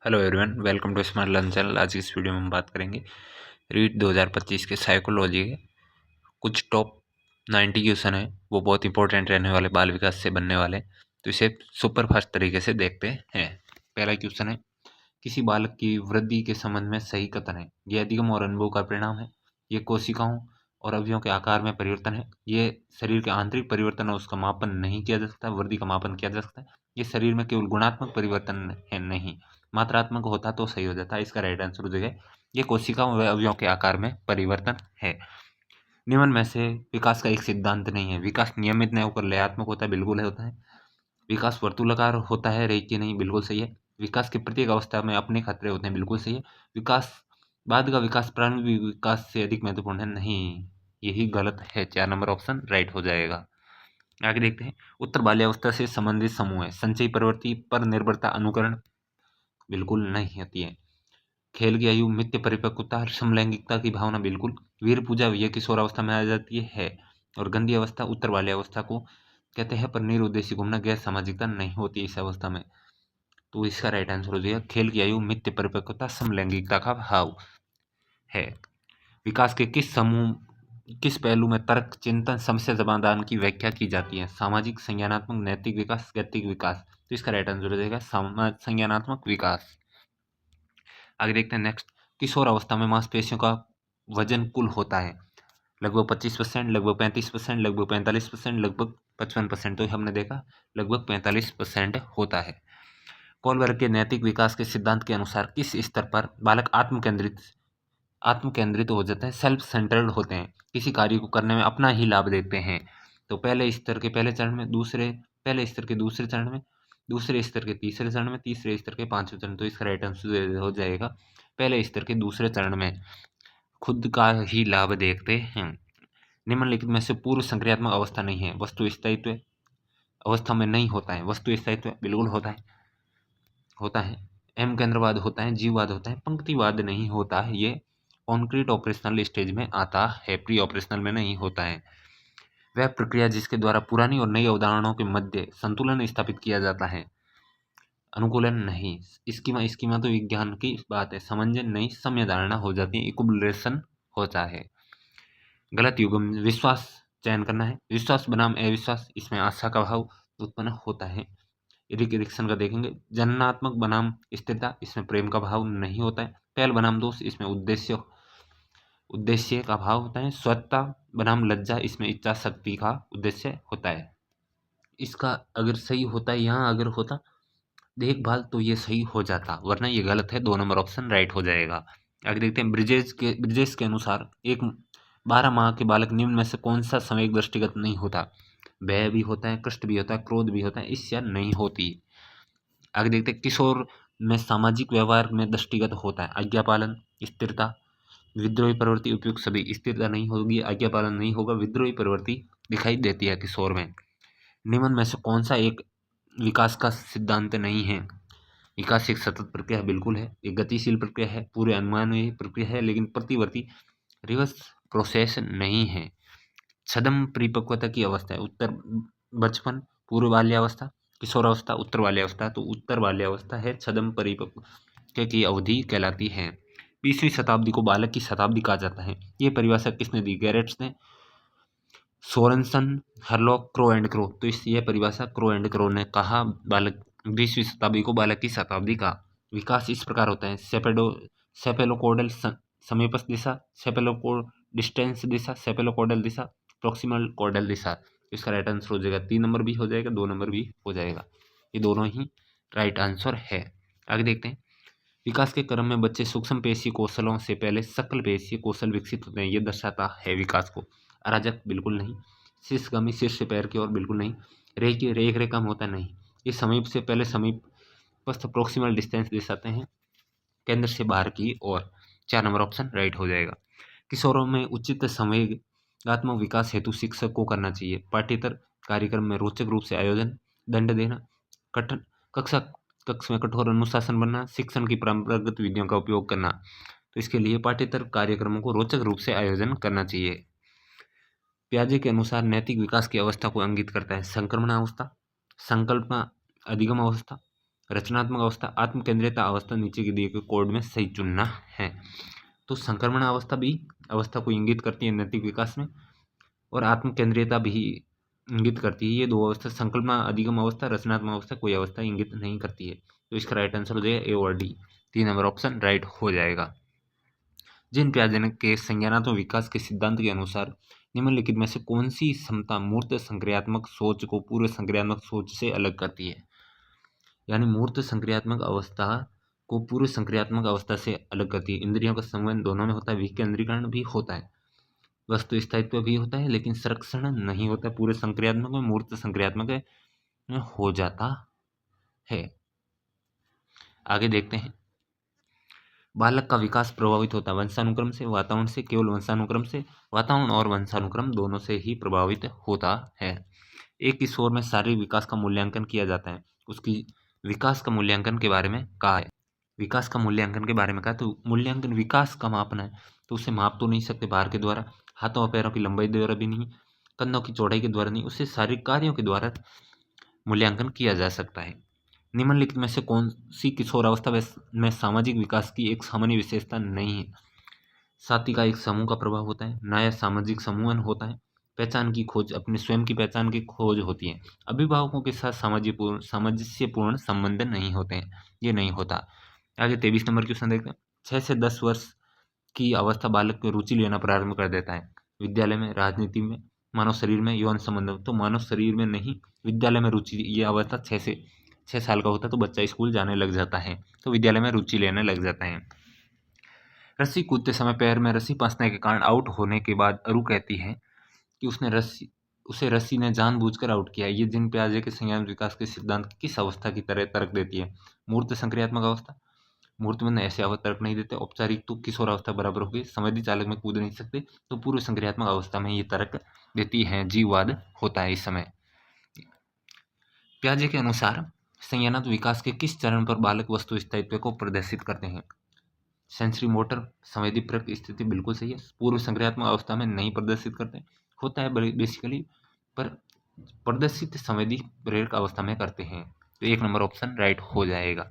Hello everyone, welcome to smart learn channel. आज की इस वीडियो में हम बात करेंगे रीट 2025 के साइकोलॉजी के कुछ टॉप 90 क्वेश्चन है। वो बहुत इंपॉर्टेंट रहने वाले, बाल विकास से बनने वाले। तो इसे सुपर फास्ट तरीके से देखते हैं। पहला क्वेश्चन है, किसी बालक की वृद्धि के संबंध में सही कथन है। ये अधिगम और अनुभव का परिणाम है। ये कोशिकाओं और अवयवों के आकार में परिवर्तन है। ये शरीर के आंतरिक परिवर्तन है, उसका मापन नहीं किया जा सकता। वृद्धि का मापन किया जा सकता है। ये शरीर में केवल गुणात्मक परिवर्तन है, नहीं मात्रात्मक होता तो सही हो जाता। इसका राइट आंसर हो जाएगा ये कोशिकाओं व अवयवों के आकार में परिवर्तन है। निम्न में से विकास का एक सिद्धांत नहीं है। विकास नियमित नहीं होकर लयात्मक होता है, बिल्कुल है होता है। विकास वर्तुलाकार होता है, रेखीय नहीं, बिल्कुल सही है। विकास की प्रत्येक अवस्था में अपने खतरे होते हैं, बिल्कुल सही है। विकास बाद का विकास प्रारंभिक विकास से अधिक महत्वपूर्ण है, नहीं, यही गलत है। 4 नंबर ऑप्शन राइट हो जाएगा। आगे देखते हैं, उत्तर बाल्यावस्था से संबंधित समूह है। संचयी प्रवृत्ति पर निर्भरता, अनुकरण, बिल्कुल नहीं होती है। खेल की आयु, मित्य परिपक्वता, समलैंगिकता की भावना, बिल्कुल। वीर पूजा यह किशोरावस्था में आ जाती है। और गंदी अवस्था उत्तर बाल्यावस्था को कहते हैं, पर निरुद्देश्य घूमना गैर सामाजिकता नहीं होती इस अवस्था में। तो इसका राइट आंसर हो जाएगा खेल की आयु, मित्य परिपक्वता, समलैंगिकता का भाव है। विकास के किस पहलू में तर्क, चिंतन, समस्या समाधान की व्याख्या की जाती है। सामाजिक, संज्ञानात्मक, नैतिक विकास, गतिक विकास। तो इसका राइट आंसर हो जाएगा संज्ञानात्मक विकास। आगे देखते हैं नेक्स्ट, किशोर अवस्था में मांसपेशियों का वजन कुल होता है लगभग 25%, लगभग 35%, लगभग 45%, लगभग 55%। तो हमने देखा लगभग 45% होता है। कोलबर्ग के नैतिक विकास के सिद्धांत के अनुसार किस स्तर पर बालक आत्मकेंद्रित हो जाते हैं, सेल्फ सेंटर्ड होते हैं, किसी कार्य को करने में अपना ही लाभ देखते हैं। तो पहले स्तर के पहले चरण में, पहले स्तर के दूसरे चरण में, दूसरे स्तर के तीसरे चरण में, तीसरे स्तर के पांचवें चरण। तो इसका राइट आंसर हो जाएगा पहले स्तर के दूसरे चरण में खुद का ही लाभ देखते हैं। निम्नलिखित में से पूर्व संक्रियात्मक अवस्था नहीं है। वस्तु स्थायित्व अवस्था में नहीं होता है। वस्तु स्थायित्व बिल्कुल होता है। एम केंद्रवाद होता है, जीववाद होता है, पंक्तिवाद नहीं होता है। ये कॉन्क्रीट ऑपरेशनल स्टेज में आता है, प्री ऑपरेशनल में नहीं होता है। वह प्रक्रिया जिसके द्वारा पुरानी और नई अवधारणाओं के मध्य संतुलन स्थापित किया जाता है, अनुकूलन नहीं। स्कीमा तो विज्ञान की बात है, समंजन नहीं, समय धारणा हो जाती है, इक्विलिब्रेशन होता है। गलत युग्म विश्वास चयन करना है। विश्वास बनाम अविश्वास, इसमें आशा का भाव उत्पन्न होता है। एरिक्सन का देखेंगे, जननात्मक बनाम स्थिरता, इसमें प्रेम का भाव नहीं होता है। पहल बनाम दोष, इसमें उद्देश्य का भाव होता है। स्वच्छता बनाम लज्जा, इसमें इच्छा शक्ति का उद्देश्य होता है। इसका अगर सही होता है, यहाँ अगर होता देखभाल, तो ये सही हो जाता, वरना ये गलत है। 2 नंबर ऑप्शन राइट हो जाएगा। आगे देखते हैं, ब्रिजेश के अनुसार एक 12 माह के बालक निम्न में से कौन सा संवेग दृष्टिगत नहीं होता। भय भी होता है, कष्ट भी होता है, क्रोध भी होता है, ईर्ष्या नहीं होती। आगे देखते हैं, किशोर में सामाजिक व्यवहार में दृष्टिगत होता है आज्ञा पालन, स्थिरता, विद्रोही प्रवृत्ति, उपयुक्त सभी। स्थिरता नहीं होगी, आज्ञा पालन नहीं होगा, विद्रोही प्रवृत्ति दिखाई देती है किशोर में। निम्न में से कौन सा एक विकास का सिद्धांत नहीं है। विकास एक सतत प्रक्रिया है, बिल्कुल है। एक गतिशील प्रक्रिया है, पूरे अनुमानीय प्रक्रिया है, लेकिन प्रतिवर्ती रिवर्स प्रोसेस नहीं है। छद्म परिपक्वता की अवस्था है उत्तर बचपन, पूर्व बाल्यावस्था, किशोरावस्था, उत्तर बाल्यावस्था। तो उत्तर बाल्यावस्था है, छद्म परिपक्वता की अवधि कहलाती है। 20वीं शताब्दी को बालक की शताब्दी कहा जाता है। ये परिभाषा किसने दी, गैरेट्स ने, Sorensen, Hurlock, crow and crow. तो इस ये परिभाषा क्रो एंड क्रो ने कहा, बालक 20वीं शताब्दी को बालक की शताब्दी का। विकास इस प्रकार होता है, सेपेलोकोडल समीपस्थ दिशा, सेपेलोकोड डिस्टेंस दिशा, सेपेलोकोडल दिशा, प्रॉक्सिमल कोडल दिशा। इसका राइट आंसर हो जाएगा 3 नंबर भी हो जाएगा, 2 नंबर भी हो जाएगा। ये दोनों ही राइट आंसर है। आगे देखते हैं, विकास के क्रम में बच्चे सूक्ष्म पेशीय कौशलों से पहले सकल पेशीय कौशल विकसित होते हैं। ये दर्शाता है विकास को। अराजक, बिल्कुल नहीं। शीर्षगामी, शीर्ष से पैर की ओर, बिल्कुल नहीं। रेख रेखा में होता नहीं। ये समीप से पहले समीपस्थ प्रोक्सिमल डिस्टेंस दर्शाते हैं, केंद्र से बाहर की ओर। 4 नंबर ऑप्शन राइट हो जाएगा। किशोरों में उचित संवेगात्मक विकास हेतु शिक्षक को करना चाहिए पाठ्येतर कार्यक्रम में रोचक रूप से आयोजन, दंड देना, कठिन कक्ष में कठोर अनुशासन बनना, शिक्षण की परंपरागत विधियों का उपयोग करना। तो इसके लिए पाठ्येतर कार्यक्रमों को रोचक रूप से आयोजन करना चाहिए। प्याजे के अनुसार नैतिक विकास की अवस्था को इंगित करता है संक्रमण अवस्था, संकल्पना, अधिगम अवस्था, रचनात्मक अवस्था, आत्म केंद्रियता अवस्था नीचे के दिए गए कोड में सही चुनना है। तो संक्रमण अवस्था भी अवस्था को इंगित करती है नैतिक विकास में, और आत्म केंद्रियता भी इंगित करती है। ये दो अवस्था, संकल्पना अधिगम अवस्था, रचनात्मक अवस्था, कोई अवस्था इंगित नहीं करती है। तो इसका राइट आंसर हो जाएगा ए और डी, 3 नंबर ऑप्शन राइट हो जाएगा। जिन पियाजे के संज्ञानात्मक विकास के सिद्धांत के अनुसार निम्नलिखित में से कौन सी क्षमता मूर्त संक्रियात्मक सोच को पूर्व संक्रियात्मक सोच से अलग करती है? यानी मूर्त संक्रियात्मक अवस्था को पूर्व संक्रियात्मक अवस्था से अलग करती है। इंद्रियों का संवहन दोनों में होता है, विकेंद्रीकरण भी होता है, वस्तु स्थायित्व भी होता है, लेकिन संरक्षण नहीं होता। पूरे संक्रियात्मक में, मूर्त संक्रियात्मक में हो जाता है। आगे देखते हैं, बालक का विकास प्रभावित होता है वंशानुक्रम से, वातावरण से, केवल वंशानुक्रम से? वातावरण और वंशानुक्रम दोनों से ही प्रभावित होता है। एक किशोर में शारीरिक विकास का मूल्यांकन किया जाता है, उसकी विकास का मूल्यांकन के बारे में कहा है। विकास का मूल्यांकन के बारे में कहा, तो मूल्यांकन विकास का मापना है, तो उसे माप तो नहीं सकते बाहर के द्वारा, हाथों और पैरों की लंबाई द्वारा भी नहीं, कंधों की चौड़ाई के द्वारा नहीं, उसे शारीरिक कार्यों के द्वारा मूल्यांकन किया जा सकता है। निम्नलिखित में से कौन सी किशोरावस्था में सामाजिक विकास की एक सामान्य विशेषता नहीं है? साथी का एक समूह का प्रभाव होता है, नया सामाजिक समूहन होता है, पहचान की खोज, अपने स्वयं की पहचान की खोज होती है, अभिभावकों के साथ सामंजस्यपूर्ण संबंध नहीं होते हैं, ये नहीं होता। आगे 23 नंबर क्वेश्चन देखते हैं। 6 से 10 वर्ष की अवस्था बालक में रुचि लेना प्रारंभ कर देता है, विद्यालय में, राजनीति में, मानव शरीर में, यौन संबंध में? तो मानव शरीर में नहीं, विद्यालय में रुचि, ये अवस्था 6 साल का होता है तो बच्चा स्कूल जाने लग जाता है, तो विद्यालय में रुचि लेने लग जाता है। रस्सी कूदते समय पैर में रस्सी फंसने के कारण आउट होने के बाद अरु कहती है कि उसे रस्सी ने जानबूझकर आउट किया। ये जिन पियाजे के संज्ञान विकास के सिद्धांत की किस अवस्था की तरह तर्क देती है? मूर्त संक्रियात्मक अवस्था? मूर्त में ऐसे तर्क नहीं देते। औपचारिक तो किशोर अवस्था बराबर होगी, संवेदी चालक में कूद नहीं सकते, तो पूर्व संक्रियात्मक अवस्था में ये तर्क देती है, जीववाद होता है इस समय। पियाजे के अनुसार संज्ञानात्मक विकास के किस चरण पर बालक वस्तु स्थायित्व को प्रदर्शित करते हैं? सेंसरी मोटर संवेदी प्रक स्थिति बिल्कुल सही है, पूर्व संक्रियात्मक अवस्था में नहीं प्रदर्शित करते, होता है बेसिकली, पर प्रदर्शित संवेदी प्रेरक अवस्था में करते हैं, तो 1 नंबर ऑप्शन राइट हो जाएगा।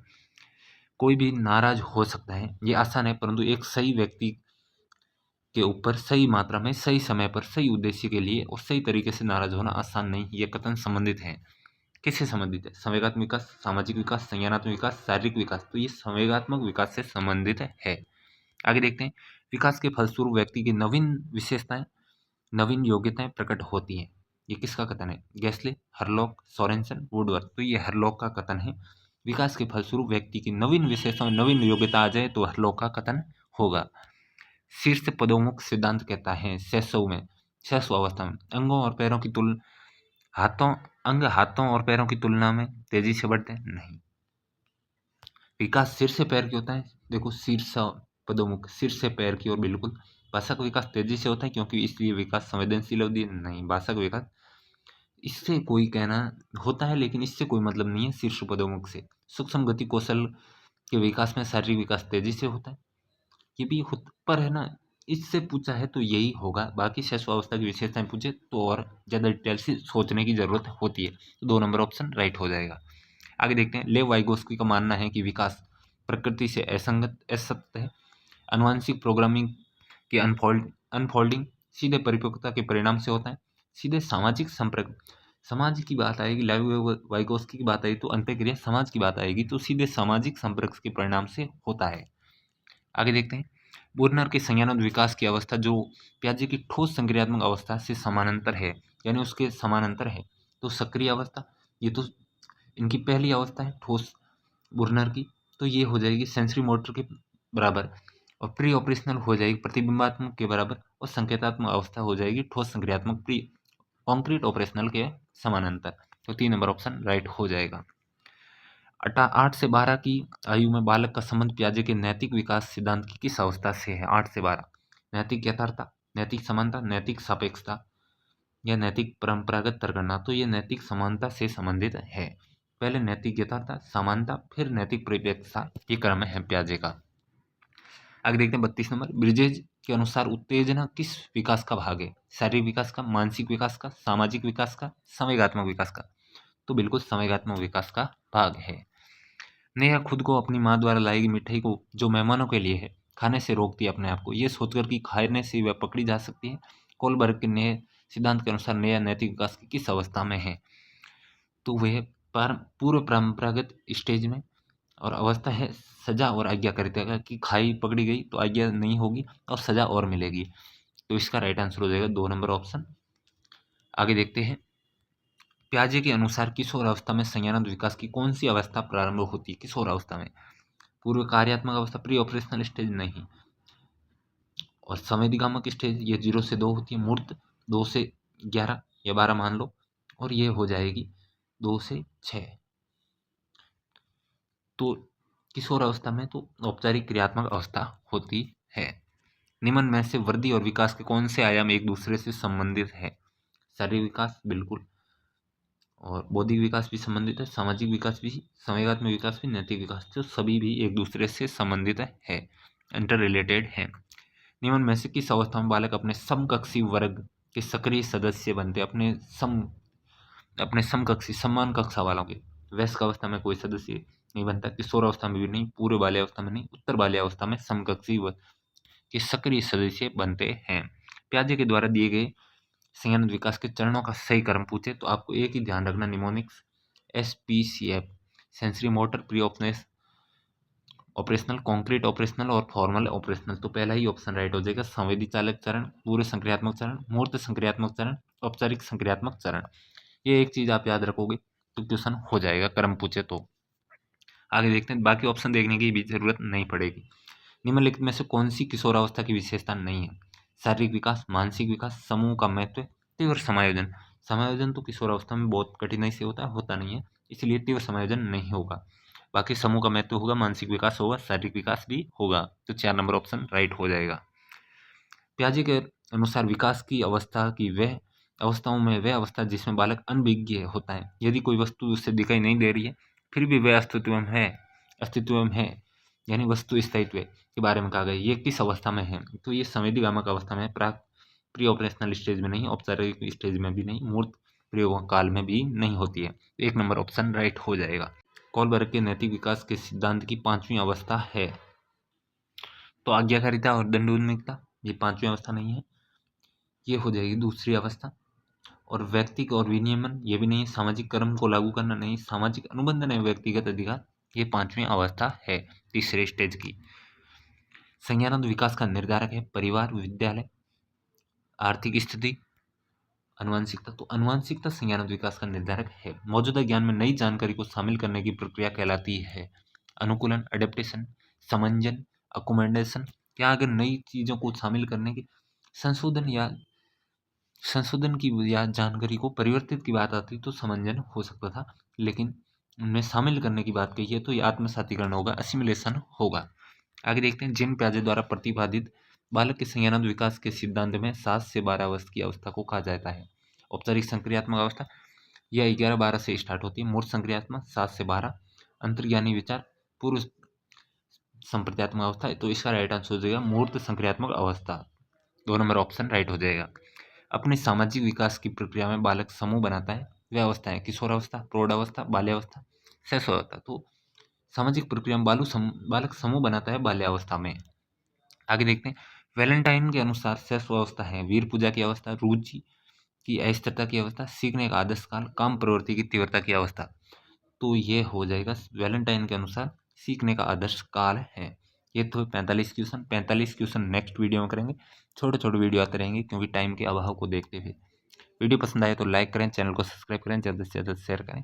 कोई भी नाराज हो सकता है, ये आसान है, परंतु एक सही व्यक्ति के ऊपर सही मात्रा में, सही समय पर, सही उद्देश्य के लिए और सही तरीके से नाराज होना आसान नहीं। ये कथन संबंधित है, किससे संबंधित है? संवेगात्मक विकास, सामाजिक विकास, संज्ञानात्मक विकास, शारीरिक विकास? तो ये संवेगात्मक विकास से संबंधित है। आगे देखते हैं, विकास के फलस्वरूप व्यक्ति की नवीन विशेषताएं, नवीन योग्यताएं प्रकट होती हैं। ये किसका कथन है? गैस्ले, हरलॉक, सोरेनसन, वुडवर्थ? तो ये हरलॉक का कथन है। विकास के फलस्वरूप व्यक्ति की नवीन विशेषताएं, नवीन योग्यता आ जाए तो हरलॉक का कथन होगा। शीर्ष पदोन्मुख सिद्धांत कहता है शैशव अवस्था में अंगों और पैरों की हाथों और पैरों की तुलना में तेजी से बढ़ते हैं? नहीं। विकास सिर से पैर की होता है, देखो शीर्ष पदोन्मुख, सिर से पैर की ओर बिल्कुल। भाषा का विकास तेजी से होता है क्योंकि इसलिए विकास संवेदनशील अवधि नहीं। भाषा का विकास इससे कोई कहना होता है, लेकिन इससे कोई मतलब नहीं है शीर्ष पदोन्मुख से। सूक्ष्म गति कौशल के विकास में शारीरिक विकास तेजी से होता है, ये भी पर है ना, इससे पूछा है तो यही होगा। बाकी शैशवावस्था की विशेषताएं पूछे तो और ज़्यादा डिटेल से सोचने की जरूरत होती है, तो 2 नंबर ऑप्शन राइट हो जाएगा। आगे देखते हैं, लेव वाइगोस्की का मानना है कि विकास प्रकृति से असत्य है। आनुवंशिक प्रोग्रामिंग की अनफोल्डिंग सीधे परिपक्वता के परिणाम से होता है। सीधे सामाजिक संपर्क, समाज की बात आएगी, लेव वाइगोस्की की बात आएगी तो अंत्यक्रिया समाज की बात आएगी, तो सीधे सामाजिक संपर्क के परिणाम से होता है। आगे देखते हैं, बुर्नर के संज्ञानात्मक विकास की अवस्था जो पियाजे की ठोस संक्रियात्मक अवस्था से समानांतर है, यानी उसके समानांतर है, तो सक्रिय अवस्था, ये तो इनकी पहली अवस्था है ठोस बुर्नर की, तो ये हो जाएगी सेंसरी मोटर के बराबर, और प्री ऑपरेशनल हो जाएगी प्रतिबिंबात्मक के बराबर, और संकेतात्मक अवस्था हो जाएगी ठोस संक्रियात्मक प्री कॉन्क्रीट ऑपरेशनल के समानांतर, तो 3 नंबर ऑप्शन राइट हो जाएगा। 8 से 12 की आयु में बालक का संबंध पियाजे के नैतिक विकास सिद्धांत की किस अवस्था से है? 8 से 12, नैतिक यथार्थता, नैतिक समानता, नैतिक सापेक्षता या नैतिक परंपरागत तरगणना? तो ये नैतिक समानता से संबंधित है। पहले नैतिक यथार्थता, समानता, फिर नैतिक परिप्रेक्ष्यता, ये क्रम है पियाजे का। आगे देखते हैं 32 नंबर, ब्रिजेज के अनुसार उत्तेजना किस विकास का भाग है? शारीरिक विकास का, मानसिक विकास का, सामाजिक विकास का, संवेगात्मक विकास का? तो बिल्कुल संवेगात्मक विकास का भाग है। नेहा खुद को अपनी माँ द्वारा लाई गई मिठाई को, जो मेहमानों के लिए है, खाने से रोकती है अपने आप को, ये सोचकर कि खाने से वह पकड़ी जा सकती है। कोलबर्ग के नए सिद्धांत के अनुसार नेहा नैतिक विकास की किस अवस्था में है? तो वह पूर्व परंपरागत स्टेज में, और अवस्था है सजा और आज्ञाकारिता का, कि खाई पकड़ी गई तो आज्ञा नहीं होगी और सजा और मिलेगी। तो इसका राइट आंसर हो जाएगा 2 नंबर ऑप्शन। आगे देखते हैं, पियाजे के अनुसार किशोर अवस्था में संज्ञानात्मक विकास की कौन सी अवस्था प्रारंभ होती है? किशोर अवस्था में पूर्व कार्यात्मक अवस्था, प्री ऑपरेशनल स्टेज नहीं, और संवेदीगामक स्टेज ये 0 से 2 होती है, मूर्त 2 से 11 या 12 मान लो, और ये हो जाएगी 2 से 6। तो किशोर अवस्था में तो औपचारिक क्रियात्मक अवस्था होती है। निम्न में से वृद्धि और विकास के कौन से आयाम एक दूसरे से संबंधित है? शारीरिक विकास बिल्कुल, और बौद्धिक विकास भी संबंधित है, सामाजिक विकास भी, संवेगात्मक विकास भी, नैतिक विकास, तो सभी भी एक दूसरे से संबंधित है, इंटर रिलेटेड है। निम्न में से किस अवस्था में बालक अपने समकक्षी वर्ग के सक्रिय सदस्य बनते? अपने समकक्षी सम्मान कक्षा वालों के। वयस्क अवस्था में कोई सदस्य नहीं बनता, किशोर अवस्था में भी नहीं, पूर्व बाल्यावस्था में नहीं, उत्तर बाल्यावस्था में समकक्षी के सक्रिय सदस्य बनते हैं। पियाजे के द्वारा दिए गए संज्ञानात्मक विकास के चरणों का सही क्रम पूछे तो आपको एक ही ध्यान रखना, mnemonics, SPCF, sensory motor, pre operational, concrete operational और फॉर्मल ऑपरेशनल। तो पहला ही ऑप्शन राइट हो जाएगा, संवेदी चालक चरण, पूर्व संक्रियात्मक चरण, मूर्त संक्रियात्मक चरण, औपचारिक संक्रियात्मक चरण। ये एक चीज आप याद रखोगे तो क्वेश्चन हो जाएगा क्रम पूछे तो। आगे देखते हैं, बाकी ऑप्शन देखने की भी जरूरत नहीं पड़ेगी। निम्नलिखित में से कौन सी किशोरावस्था की विशेषता नहीं है? शारीरिक विकास, मानसिक विकास, समूह का महत्व, तीव्र समायोजन। समायोजन तो किशोरावस्था में बहुत कठिनाई से होता नहीं है, इसलिए तीव्र समायोजन नहीं होगा। बाकी समूह का महत्व होगा, मानसिक विकास होगा, शारीरिक विकास भी होगा। तो 4 नंबर ऑप्शन राइट हो जाएगा। पियाजे के अनुसार विकास की अवस्था की वह अवस्थाओं में वह अवस्था जिसमें बालक अनभिज्ञ होता है। यदि कोई वस्तु उससे दिखाई नहीं दे रही है फिर भी वह अस्तित्व में है, यानी वस्तु स्थायित्व के बारे में कहा गया। ये किस अवस्था में है? तो ये संवेदीगामक अवस्था में, प्री ऑपरेशनल स्टेज में नहीं, औपचारिक स्टेज में भी नहीं, मूर्त प्रयोग काल में भी नहीं होती है। 1 नंबर ऑप्शन राइट हो जाएगा। कोलबर्ग के नैतिक विकास के सिद्धांत की 5वीं अवस्था है तो आज्ञाकारिता और दंडोन्मुखता, ये 5वीं अवस्था नहीं है, ये हो जाएगी दूसरी अवस्था। और व्यक्तिक और विनियमन, ये भी नहीं, सामाजिक कर्म को लागू करना नहीं, सामाजिक अनुबंधन एवं व्यक्तिगत अधिकार, ये 5वीं अवस्था है तीसरे स्टेज की। संज्ञानात्मक विकास का निर्धारक है परिवार, विद्यालय, आर्थिक स्थिति, अनुवांशिकता। तो अनुवांशिकता संज्ञानात्मक विकास का निर्धारक है। मौजूदा ज्ञान में नई जानकारी को शामिल करने की प्रक्रिया कहलाती है अनुकूलन, एडेप्टेशन, समंजन, अकोमोडेशन। क्या अगर नई चीजों को शामिल करने की संशोधन की या जानकारी को परिवर्तित की बात आती तो समंजन हो सकता था, लेकिन उनमें शामिल करने की बात कही है तो ये आत्मसातीकरण होगा, असिमिलेशन होगा। आगे देखते हैं, जिन पियाजे द्वारा प्रतिपादित बालक के संज्ञानात्मक विकास के सिद्धांत में 7 से 12 वर्ष की अवस्था को कहा जाता है। औपचारिक संक्रियात्मक अवस्था यह 11-12 से स्टार्ट होती है। मूर्त संक्रियात्मक 7 से 12, अंतर्ज्ञानी विचार, पूर्व संप्रत्यात्मक अवस्था। तो इसका राइट आंसर हो जाएगा मूर्त संक्रियात्मक अवस्था। 2 नंबर ऑप्शन राइट हो जाएगा। अपने सामाजिक विकास की प्रक्रिया में बालक समूह बनाता है, वह अवस्था है किशोरावस्था, प्रौढ़ावस्था, बाल्यावस्था, शैशवावस्था। तो सामाजिक प्रक्रिया में बालक समूह बनाता है बाल्यावस्था में। आगे देखते हैं, वैलेंटाइन के अनुसार शैशवावस्था है वीर पूजा की अवस्था, रुचि की अस्थिरता की अवस्था, सीखने का आदर्श काल, काम प्रवृत्ति की तीव्रता की अवस्था। तो ये हो जाएगा वैलेंटाइन के अनुसार सीखने का आदर्श काल है। ये तो 45 क्वेश्चन नेक्स्ट वीडियो में करेंगे। छोटे छोटे वीडियो आते रहेंगे क्योंकि टाइम के अभाव को देखते हुए। वीडियो पसंद आए तो लाइक करें, चैनल को सब्सक्राइब करें, ज़्यादा से ज़्यादा शेयर करें।